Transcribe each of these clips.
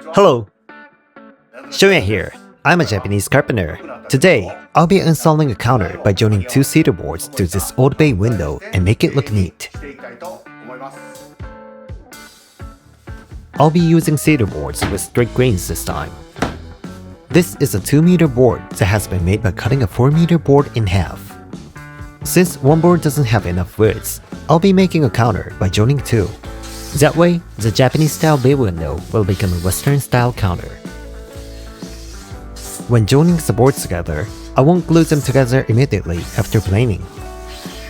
Hello, Shoyan here. I'm a Japanese carpenter. Today, I'll be installing a counter by joining two cedar boards to this old bay window and make it look neat. I'll be using cedar boards with straight grains this time. This is a 2-meter board that has been made by cutting a 4-meter board in half. Since one board doesn't have enough width, I'll be making a counter by joining two. That way, the Japanese-style bay window will become a Western-style counter. When joining the boards together, I won't glue them together immediately after planing.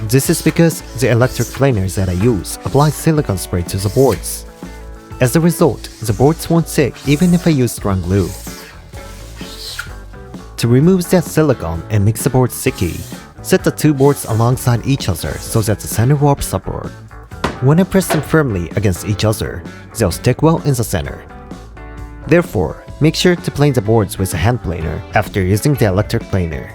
This is because the electric planers that I use apply silicone spray to the boards. As a result, the boards won't stick even if I use strong glue. To remove that silicone and make the boards sticky, set the two boards alongside each other so that the center warps upward. When I press them firmly against each other, they'll stick well in the center. Therefore, make sure to plane the boards with a hand planer after using the electric planer.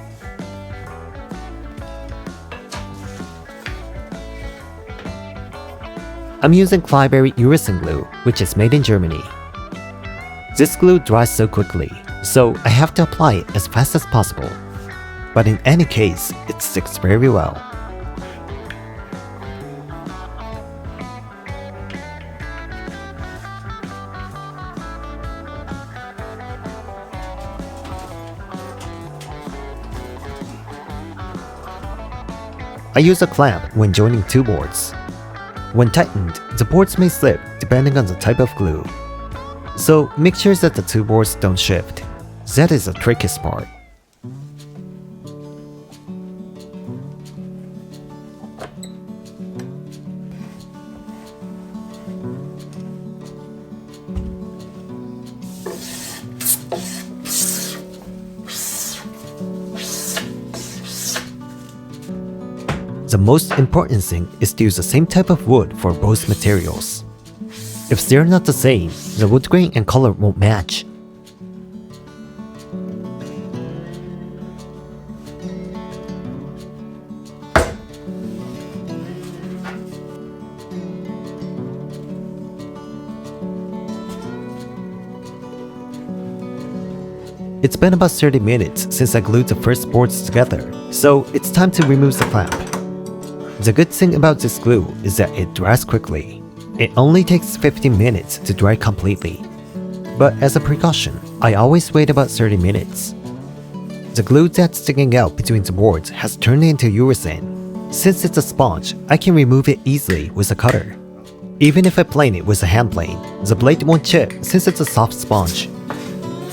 I'm using Clyberry urethane glue, which is made in Germany. This glue dries so quickly, so I have to apply it as fast as possible. But in any case, it sticks very well. I use a clamp when joining two boards. When tightened, the boards may slip depending on the type of glue. So make sure that the two boards don't shift. That is the trickiest part. The most important thing is to use the same type of wood for both materials. If they're not the same, the wood grain and color won't match. It's been about 30 minutes since I glued the first boards together, so it's time to remove the clamp. The good thing about this glue is that it dries quickly. It only takes 15 minutes to dry completely. But as a precaution, I always wait about 30 minutes. The glue that's sticking out between the boards has turned into urethane. Since it's a sponge, I can remove it easily with a cutter. Even if I plane it with a hand plane, the blade won't chip since it's a soft sponge.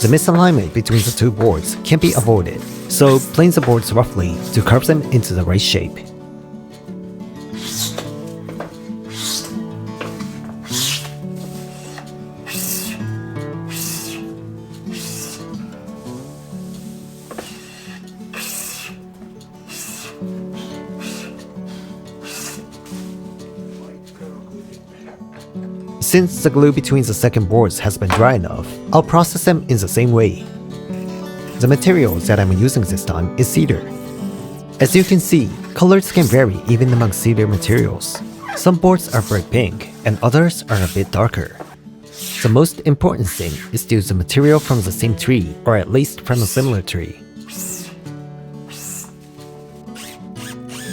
The misalignment between the two boards can be avoided, so plane the boards roughly to curve them into the right shape. Since the glue between the second boards has been dry enough, I'll process them in the same way. The material that I'm using this time is cedar. As you can see, colors can vary even among cedar materials. Some boards are bright pink and others are a bit darker. The most important thing is to use the material from the same tree or at least from a similar tree.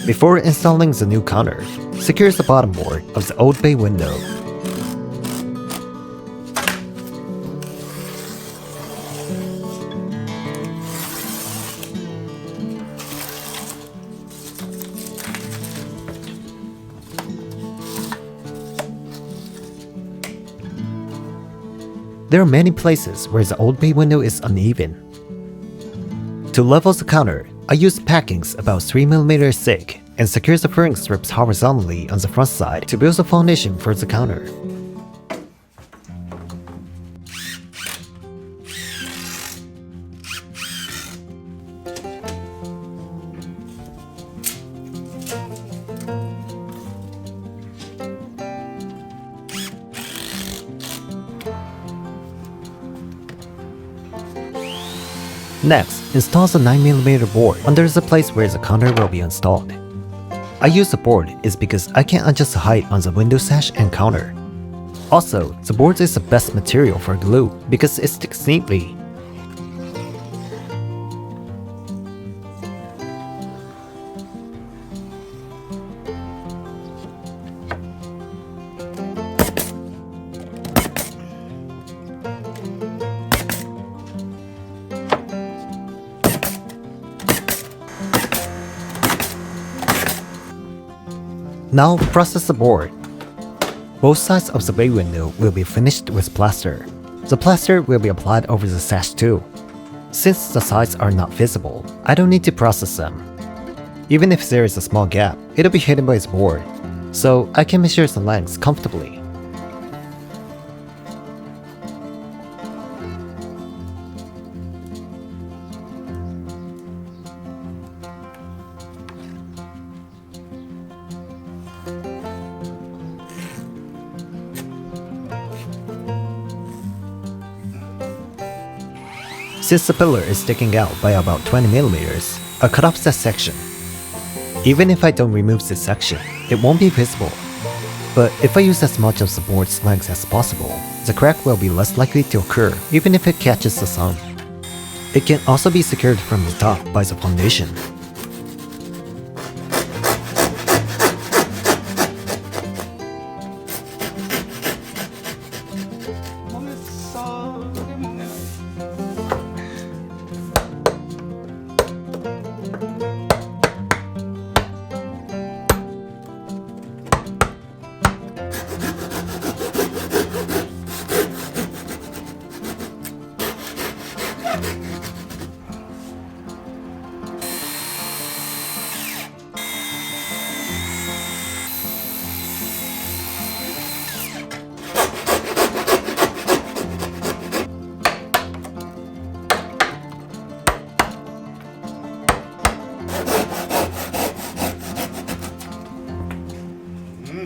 Before installing the new counter, secure the bottom board of the old bay window. There are many places where the old bay window is uneven. To level the counter, I use packings about 3mm thick and secure the furring strips horizontally on the front side to build a foundation for the counter. Next, install the 9mm board under the place where the counter will be installed. I use the board is because I can adjust the height on the window sash and counter. Also, the board is the best material for glue because it sticks neatly. Now process the board. Both sides of the bay window will be finished with plaster. The plaster will be applied over the sash too. Since the sides are not visible, I don't need to process them. Even if there is a small gap, it'll be hidden by the board, so I can measure the lengths comfortably. Since the pillar is sticking out by about 20mm, I'll cut off that section. Even if I don't remove this section, it won't be visible. But if I use as much of the board's length as possible, the crack will be less likely to occur even if it catches the sun. It can also be secured from the top by the foundation.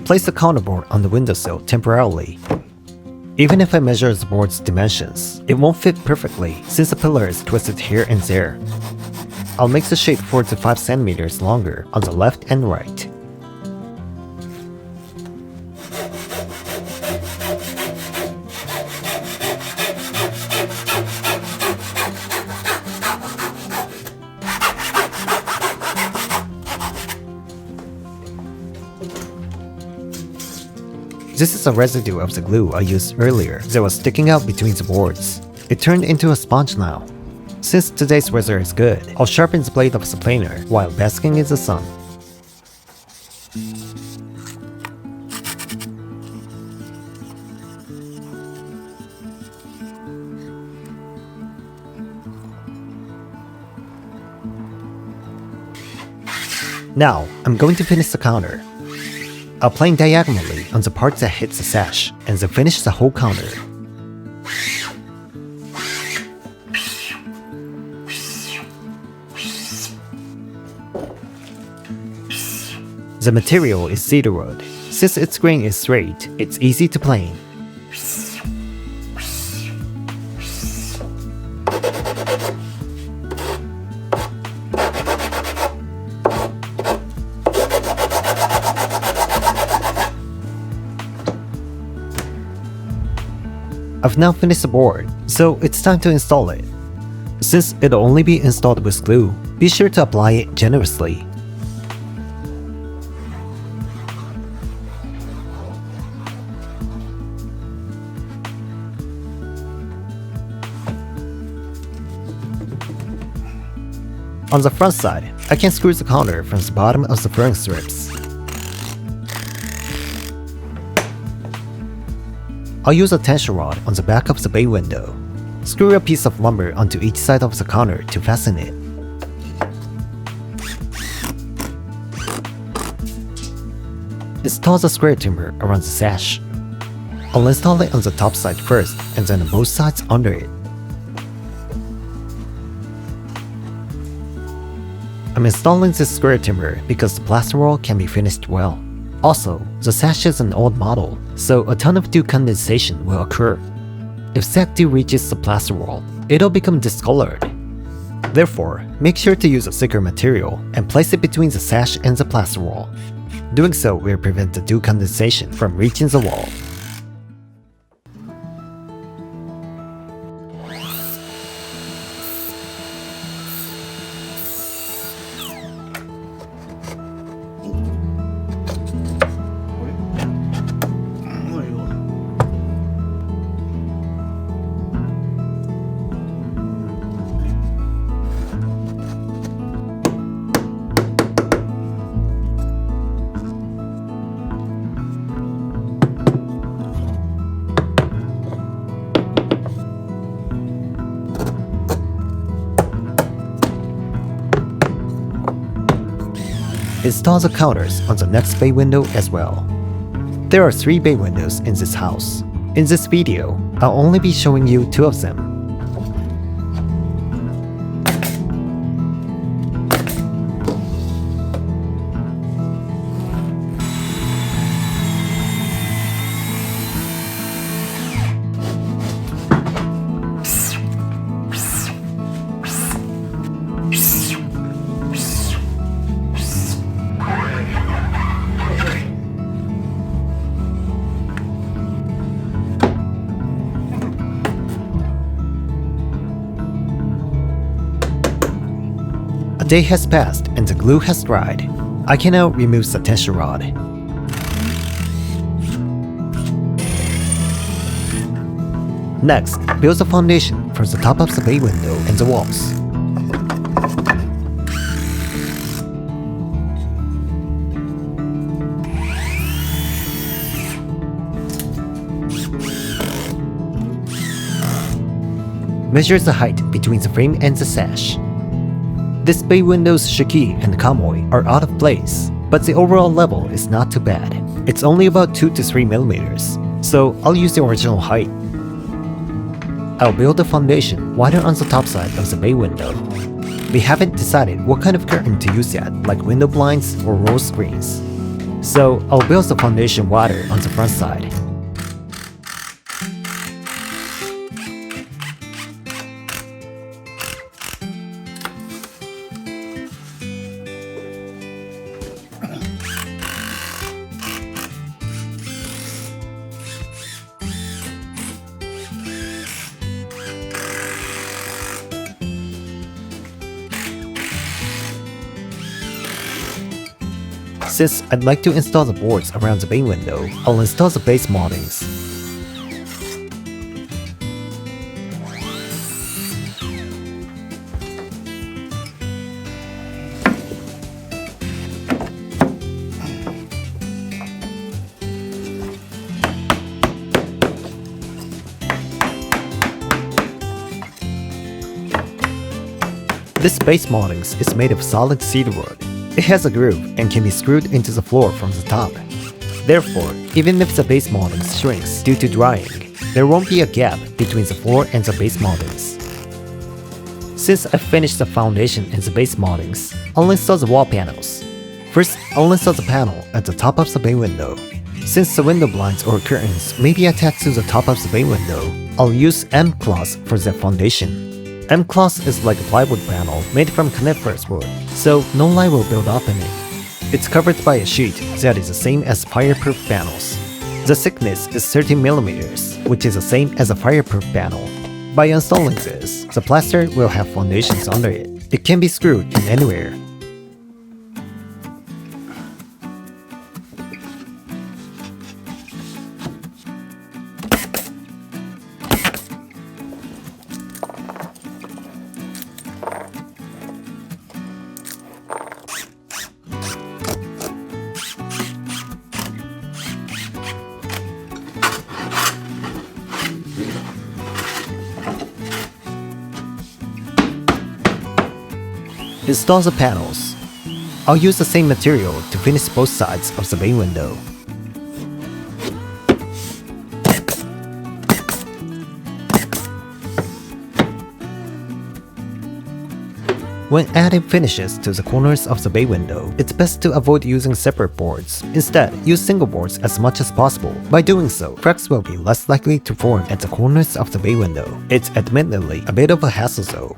Place the counterboard on the windowsill temporarily. Even if I measure the board's dimensions, it won't fit perfectly since the pillar is twisted here and there. I'll make the shape 4 to 5 centimeters longer on the left and right. This is a residue of the glue I used earlier that was sticking out between the boards. It turned into a sponge now. Since today's weather is good, I'll sharpen the blade of the planer while basking in the sun. Now, I'm going to finish the counter. I'll plane diagonally on the part that hits the sash, and then finish the whole counter. The material is cedar wood. Since its grain is straight, it's easy to plane. I've now finished the board, so it's time to install it. Since it'll only be installed with glue, be sure to apply it generously. On the front side, I can screw the counter from the bottom of the furring strips. I'll use a tension rod on the back of the bay window. Screw a piece of lumber onto each side of the counter to fasten it. Install the square timber around the sash. I'll install it on the top side first and then on both sides under it. I'm installing this square timber because the plasterwall can be finished well. Also, the sash is an old model, so a ton of dew condensation will occur. If that dew reaches the plasterwall, it'll become discolored. Therefore, make sure to use a thicker material and place it between the sash and the plasterwall. Doing so will prevent the dew condensation from reaching the wall. Install the counters on the next bay window as well. There are 3 bay windows in this house. In this video, I'll only be showing you 2 of them. A day has passed and the glue has dried. I can now remove the tension rod. Next, build the foundation for the top of the bay window and the walls. Measure the height between the frame and the sash. This bay window's shoji and kamoi are out of place, but the overall level is not too bad. It's only about 2 to 3 millimeters, so I'll use the original height. I'll build the foundation wider on the top side of the bay window. We haven't decided what kind of curtain to use yet, like window blinds or roll screens. So I'll build the foundation wider on the front side. Since I'd like to install the boards around the bay window, I'll install the base moldings. This base moldings is made of solid cedar wood. It has a groove and can be screwed into the floor from the top. Therefore, even if the base moldings shrinks due to drying, there won't be a gap between the floor and the base moldings. Since I've finished the foundation and the base moldings, I'll install the wall panels. First, I'll install the panel at the top of the bay window. Since the window blinds or curtains may be attached to the top of the bay window, I'll use M-cloth for the foundation. M-cloth is like a plywood panel made from coniferous wood, so no light will build up in it. It's covered by a sheet that is the same as fireproof panels. The thickness is 13 millimeters, which is the same as a fireproof panel. By installing this, the plaster will have foundations under it. It can be screwed in anywhere. Install the panels. I'll use the same material to finish both sides of the bay window. When adding finishes to the corners of the bay window, it's best to avoid using separate boards. Instead, use single boards as much as possible. By doing so, cracks will be less likely to form at the corners of the bay window. It's admittedly a bit of a hassle though.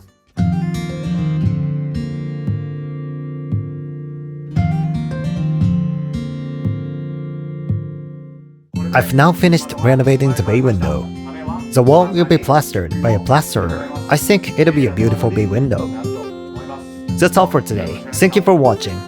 I've now finished renovating the bay window. The wall will be plastered by a plasterer. I think it'll be a beautiful bay window. That's all for today. Thank you for watching.